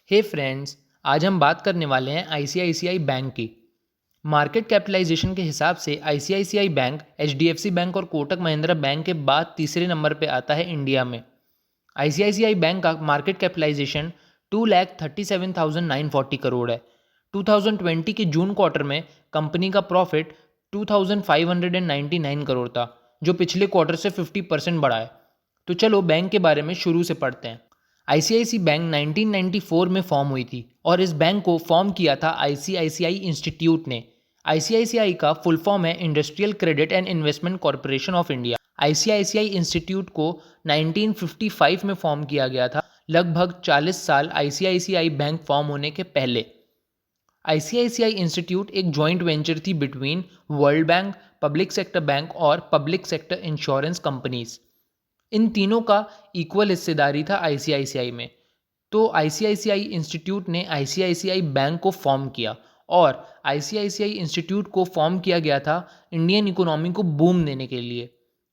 हे friends, आज हम बात करने वाले हैं आईसीआईसीआई बैंक की। मार्केट कैपिटलाइजेशन के हिसाब से आईसीआईसीआई बैंक, एचडीएफसी बैंक और कोटक महिंद्रा बैंक के बाद तीसरे नंबर पे आता है इंडिया में। आईसीआईसीआई बैंक का मार्केट कैपिटलाइजेशन 2,37,940 करोड़ है। 2020 के जून क्वार्टर में कंपनी का प्रॉफिट 2,599 करोड़ था, जो पिछले क्वार्टर से 50% बढ़ा है। तो चलो बैंक के बारे में शुरू से पढ़ते हैं। आईसीआईसी बैंक 1994 में फॉर्म हुई थी और इस बैंक को फॉर्म किया था आईसीआईसीआई इंस्टीट्यूट ने। आईसीआईसीआई का फुल फॉर्म है industrial credit and investment corporation of India. ICICI institute को 1955 में फॉर्म किया गया था, लगभग 40 साल आईसीआईसीआई बैंक फॉर्म होने के पहले। आईसीआईसीआई इंस्टीट्यूट एक जॉइंट वेंचर थी between world bank, public sector bank और पब्लिक सेक्टर इंश्योरेंस कंपनीज। इन तीनों का इक्वल हिस्सेदारी था आईसीआईसीआई में। तो आईसीआईसीआई इंस्टीट्यूट ने आईसीआईसीआई बैंक को फॉर्म किया और आईसीआईसीआई इंस्टीट्यूट को फॉर्म किया गया था इंडियन इकोनॉमी को बूम देने के लिए,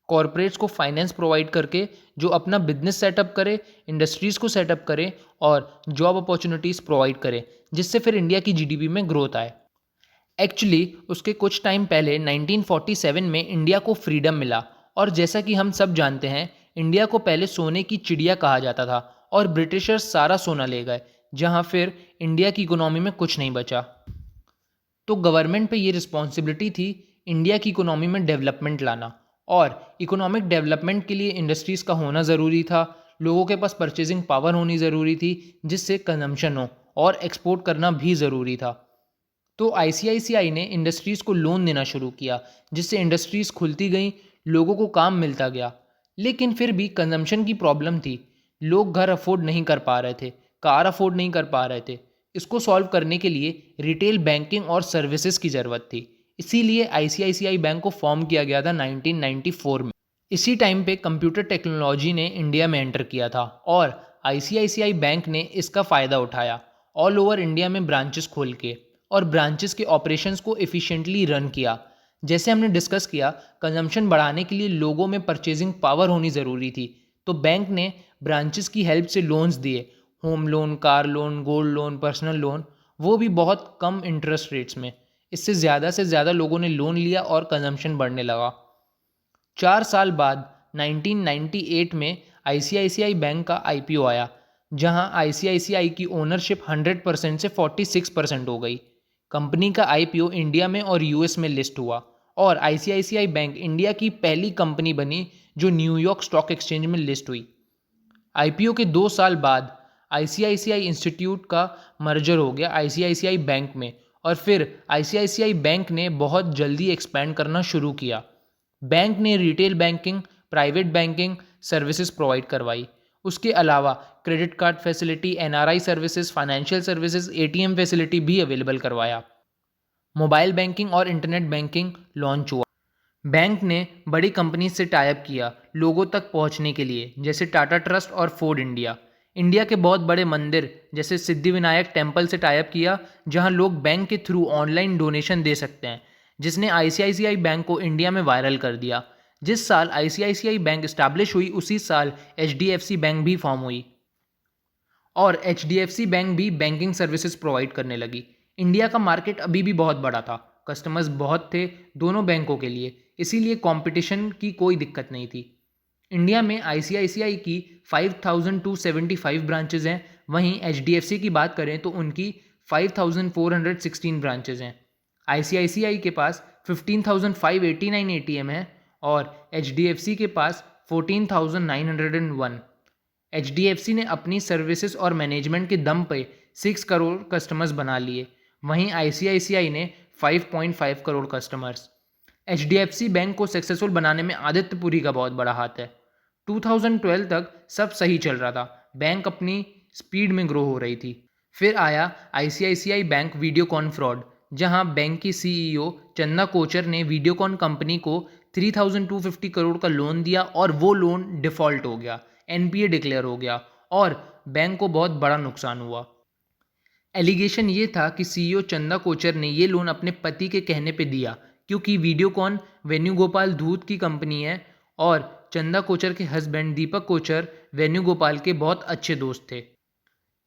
कॉरपोरेट्स को फाइनेंस प्रोवाइड करके जो अपना बिजनेस सेटअप करे, इंडस्ट्रीज़ को सेटअप करे और जॉब अपॉर्चुनिटीज़ प्रोवाइड करे, जिससे फिर इंडिया की जीडीपी में ग्रोथ आए। एक्चुअली उसके कुछ टाइम पहले 1947 में इंडिया को फ्रीडम मिला और जैसा कि हम सब जानते हैं, इंडिया को पहले सोने की चिड़िया कहा जाता था और ब्रिटिशर्स सारा सोना ले गए, जहां फिर इंडिया की इकोनॉमी में कुछ नहीं बचा। तो गवर्नमेंट पे ये रिस्पॉन्सिबिलिटी थी इंडिया की इकोनॉमी में डेवलपमेंट लाना, और इकोनॉमिक डेवलपमेंट के लिए इंडस्ट्रीज़ का होना ज़रूरी था, लोगों के पास परचेजिंग पावर होनी ज़रूरी थी जिससे कंजम्पशन हो, और एक्सपोर्ट करना भी ज़रूरी था। तो आईसीआईसीआई ने इंडस्ट्रीज़ को लोन देना शुरू किया, जिससे इंडस्ट्रीज़ खुलती गई, लोगों को काम मिलता गया। लेकिन फिर भी कंजम्पशन की प्रॉब्लम थी, लोग घर अफोर्ड नहीं कर पा रहे थे, कार अफोर्ड नहीं कर पा रहे थे। इसको सॉल्व करने के लिए रिटेल बैंकिंग और सर्विसेज की ज़रूरत थी, इसीलिए आईसीआईसीआई बैंक को फॉर्म किया गया था 1994 में। इसी टाइम पे कंप्यूटर टेक्नोलॉजी ने इंडिया में एंटर किया था और आईसीआईसीआई बैंक ने इसका फ़ायदा उठाया, ऑल ओवर इंडिया में ब्रांचेस खोल के और ब्रांचेस के ऑपरेशंस को एफिशिएंटली रन किया। जैसे हमने डिस्कस किया, कंजम्पशन बढ़ाने के लिए लोगों में परचेजिंग पावर होनी ज़रूरी थी, तो बैंक ने ब्रांचेस की हेल्प से लोन्स दिए, home loan, car loan, gold loan, personal loan, वो भी बहुत कम इंटरेस्ट रेट्स में। इससे ज़्यादा से ज़्यादा लोगों ने लोन लिया और कंजम्पशन बढ़ने लगा। 4 साल बाद 1998 में आईसीआईसीआई बैंक का आईपीओ आया, जहां आईसीआईसीआई की ओनरशिप 100% से 46% हो गई। कंपनी का आईपीओ इंडिया में और यूएस में लिस्ट हुआ और आईसीआईसीआई बैंक इंडिया की पहली कंपनी बनी जो न्यूयॉर्क स्टॉक एक्सचेंज में लिस्ट हुई। आईपीओ के 2 साल बाद आईसीआईसीआई इंस्टीट्यूट का मर्जर हो गया आईसीआईसीआई बैंक में, और फिर आईसीआईसीआई बैंक ने बहुत जल्दी एक्सपैंड करना शुरू किया। बैंक ने retail banking, private banking services provide करवाई। उसके अलावा credit card facility, NRI services, financial services, ATM facility भी अवेलेबल करवाया। मोबाइल बैंकिंग और इंटरनेट बैंकिंग लॉन्च हुआ। बैंक ने बड़ी कंपनी से टाइप किया लोगों तक पहुंचने के लिए, जैसे टाटा ट्रस्ट और फोर्ड इंडिया। इंडिया के बहुत बड़े मंदिर जैसे सिद्धिविनायक टेम्पल से टाइप किया, जहां लोग बैंक के थ्रू ऑनलाइन डोनेशन दे सकते हैं, जिसने आईसीआईसीआई बैंक को इंडिया में वायरल कर दिया। जिस साल आईसीआईसीआई बैंक इस्टेब्लिश हुई, उसी साल एचडीएफसी बैंक भी फॉर्म हुई और एचडीएफसी बैंक भी बैंकिंग सर्विसेज प्रोवाइड करने लगी। इंडिया का मार्केट अभी भी बहुत बड़ा था, कस्टमर्स बहुत थे दोनों बैंकों के लिए, इसीलिए कंपटीशन की कोई दिक्कत नहीं थी। इंडिया में आईसीआईसीआई की 5,275 ब्रांचेज हैं, वहीं एचडीएफसी की बात करें तो उनकी 5,416 ब्रांचेज हैं। आईसीआईसीआई के पास 15,589 एटीएम है और एचडीएफसी के पास 14,901। एचडीएफसी ने अपनी सर्विसेज और मैनेजमेंट के दम पे 6 करोड़ कस्टमर्स बना लिए, वहीं आईसीआईसीआई ने 5.5 करोड़ कस्टमर्स। एचडीएफसी बैंक को सक्सेसफुल बनाने में आदित्यपुरी का बहुत बड़ा हाथ है। 2012 तक सब सही चल रहा था, बैंक अपनी स्पीड में ग्रो हो रही थी। फिर आया आईसीआईसीआई बैंक वीडियोकॉन फ्रॉड, जहां बैंक की सीईओ चंदा कोचर ने वीडियोकॉन कंपनी को 3,250 करोड़ का लोन दिया और वो लोन डिफ़ॉल्ट हो गया, एनपीए डिक्लेयर हो गया और बैंक को बहुत बड़ा नुकसान हुआ। एलिगेशन ये था कि सीईओ चंदा कोचर ने ये लोन अपने पति के कहने पे दिया, क्योंकि वीडियोकॉन वेणुगोपाल धूत की कंपनी है और चंदा कोचर के हस्बैंड दीपक कोचर वेणुगोपाल के बहुत अच्छे दोस्त थे।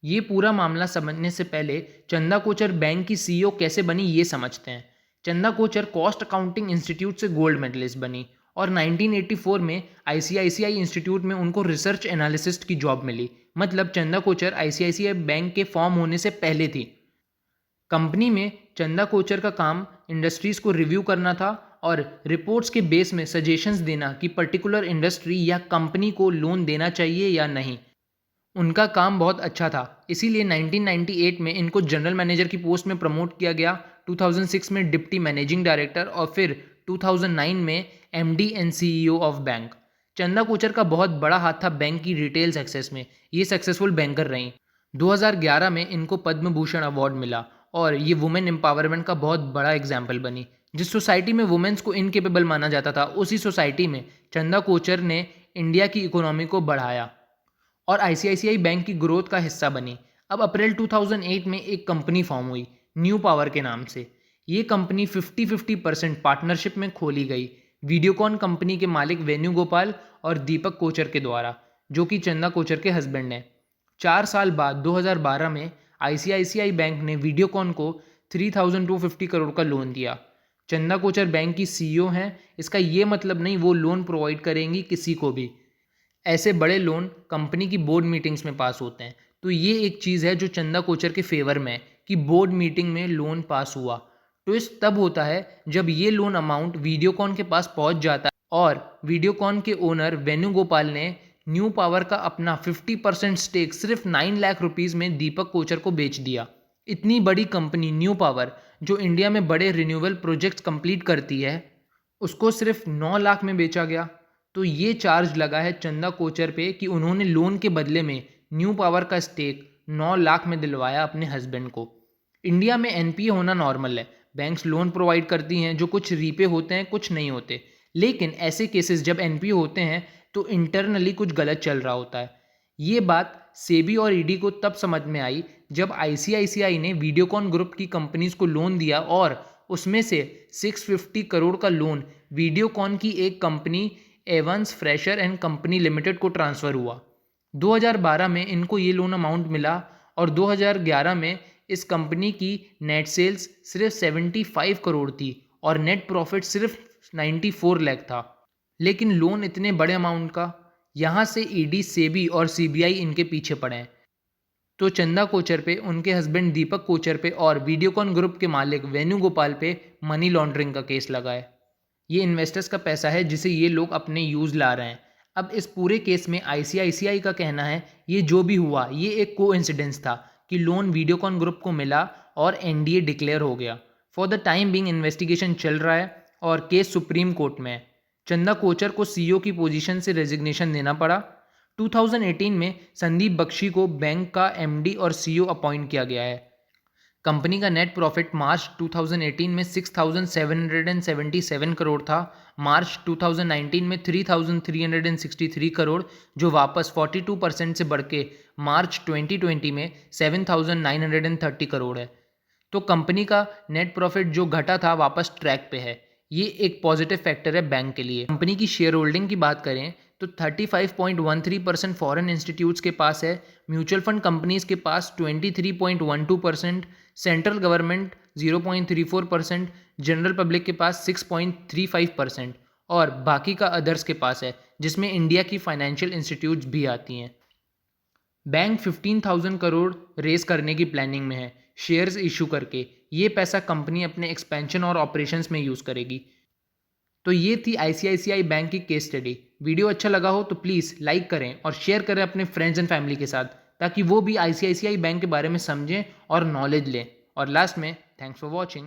ये पूरा मामला समझने से पहले चंदा कोचर बैंक की सीईओ कैसे बनी ये समझते हैं। Chanda Kochhar cost accounting institute से गोल्ड मेडलिस्ट बनी और 1984 में आईसीआईसीआई इंस्टीट्यूट में उनको रिसर्च एनालिसिस्ट की जॉब मिली। मतलब चंदा कोचर आईसीआईसीआई बैंक के फॉर्म होने से पहले थी। कंपनी में चंदा कोचर का काम इंडस्ट्रीज को रिव्यू करना था और रिपोर्ट्स के बेस में सजेशंस देना कि पर्टिकुलर इंडस्ट्री या कंपनी को लोन देना चाहिए या नहीं। उनका काम बहुत अच्छा था, इसीलिए 1998 में इनको जनरल मैनेजर की पोस्ट में प्रमोट किया गया, 2006 में डिप्टी मैनेजिंग डायरेक्टर और फिर 2009 में MD and CEO of bank. Chanda Kochhar का बहुत बड़ा हाथ था बैंक की रिटेल सक्सेस में। ये सक्सेसफुल बैंकर रहीं। 2011 में इनको पद्म भूषण अवार्ड मिला और ये वुमेन एम्पावरमेंट का बहुत बड़ा एग्जाम्पल बनी। जिस सोसाइटी में वुमेन्स को इनकेपेबल माना जाता था, उसी सोसाइटी में चंदा कोचर ने इंडिया की इकोनॉमी को बढ़ाया और आईसीआईसीआई बैंक की ग्रोथ का हिस्सा बनी। अब अप्रैल 2008 में एक कंपनी फॉर्म हुई न्यू पावर के नाम से। ये कंपनी 50-50% पार्टनरशिप में खोली गई वीडियोकॉन कंपनी के मालिक वेणुगोपाल और दीपक कोचर के द्वारा, जो कि चंदा कोचर के हस्बैंड हैं। 4 साल बाद 2012 में आईसीआईसीआई बैंक ने वीडियोकॉन को 3250 करोड़ का लोन दिया। चंदा कोचर बैंक की सीईओ हैं। इसका ये मतलब नहीं वो लोन प्रोवाइड करेंगी किसी को भी। ऐसे बड़े लोन कंपनी की बोर्ड मीटिंग्स में पास होते हैं। तो ये एक चीज़ है जो चंदा कोचर के फेवर में है कि बोर्ड मीटिंग में लोन पास हुआ। ट्विस्ट तब होता है जब ये लोन अमाउंट वीडियोकॉन के पास पहुंच जाता है और वीडियोकॉन के ओनर वेणुगोपाल ने न्यू पावर का अपना 50% स्टेक सिर्फ 9 लाख रुपीज़ में दीपक कोचर को बेच दिया। इतनी बड़ी कंपनी न्यू पावर, जो इंडिया में बड़े रिन्यूएबल प्रोजेक्ट्स कंप्लीट करती है, उसको सिर्फ 9 लाख में बेचा गया। तो ये चार्ज लगा है चंदा कोचर पे कि उन्होंने लोन के बदले में न्यू पावर का स्टेक 9 लाख में दिलवाया अपने हस्बैंड को। इंडिया में एनपीए होना नॉर्मल है। बैंक्स लोन प्रोवाइड करती हैं जो कुछ रीपे होते हैं, कुछ नहीं होते। लेकिन ऐसे केसेस जब एनपीए होते हैं तो इंटरनली कुछ गलत चल रहा होता है। ये बात सेबी और ईडी को तब समझ में आई जब आईसीआईसीआई ने वीडियोकॉन ग्रुप की कंपनीज को लोन दिया और उसमें से 650 करोड़ का लोन वीडियोकॉन की एक company Evans fresher and company limited को ट्रांसफ़र हुआ। 2012 में इनको ये लोन अमाउंट मिला और 2011 में इस कंपनी की नेट सेल्स सिर्फ 75 करोड़ थी और नेट प्रॉफिट सिर्फ 94 लाख था। लेकिन लोन इतने बड़े अमाउंट का, यहाँ से ईडी, सेबी और सीबीआई इनके पीछे पड़े हैं। तो चंदा कोचर पे, उनके हस्बैंड दीपक कोचर पे और वीडियोकॉन ग्रुप के मालिक वेणुगोपाल पे मनी लॉन्ड्रिंग का केस लगा है। ये इन्वेस्टर्स का पैसा है जिसे ये लोग अपने यूज़ ला रहे हैं। अब इस पूरे केस में आईसीआईसीआई का कहना है ये जो भी हुआ ये एक कोइंसिडेंस था कि लोन वीडियोकॉन ग्रुप को मिला और एनडीए डिक्लेयर हो गया। For the time being investigation चल रहा है और केस सुप्रीम कोर्ट में है। चंदा कोचर को सीईओ की पोजीशन से रेजिग्नेशन देना पड़ा। 2018 में संदीप बख्शी को बैंक का एमडी और सीईओ अपॉइंट किया गया है। कंपनी का नेट प्रॉफिट मार्च 2018 में 6,777 करोड़ था। मार्च 2019 में 3,363 करोड़, जो वापस 42% से बढ़ के मार्च 2020 में 7,930 करोड़ है। तो कंपनी का नेट प्रॉफिट जो घटा था वापस ट्रैक पे है। ये एक पॉजिटिव फैक्टर है बैंक के लिए। कंपनी की शेयर होल्डिंग की बात करें तो 35.13% फॉरेन इंस्टीट्यूट्स के पास है, म्यूचुअल फंड कंपनीज के पास 23.12%, सेंट्रल गवर्नमेंट 0.34%, जनरल पब्लिक के पास 6.35% और बाकी का अदर्स के पास है, जिसमें इंडिया की फाइनेंशियल इंस्टीट्यूट्स भी आती हैं। बैंक 15,000 करोड़ रेस करने की प्लानिंग में है शेयर्स इशू करके। ये पैसा कंपनी अपने एक्सपेंशन और ऑपरेशंस में यूज़ करेगी। तो ये थी आईसीआईसीआई बैंक की केस स्टडी। वीडियो अच्छा लगा हो तो प्लीज़ लाइक करें और शेयर करें अपने फ्रेंड्स एंड फैमिली के साथ, ताकि वो भी आईसीआईसीआई बैंक के बारे में समझें और नॉलेज लें। और लास्ट में, थैंक्स फॉर वॉचिंग।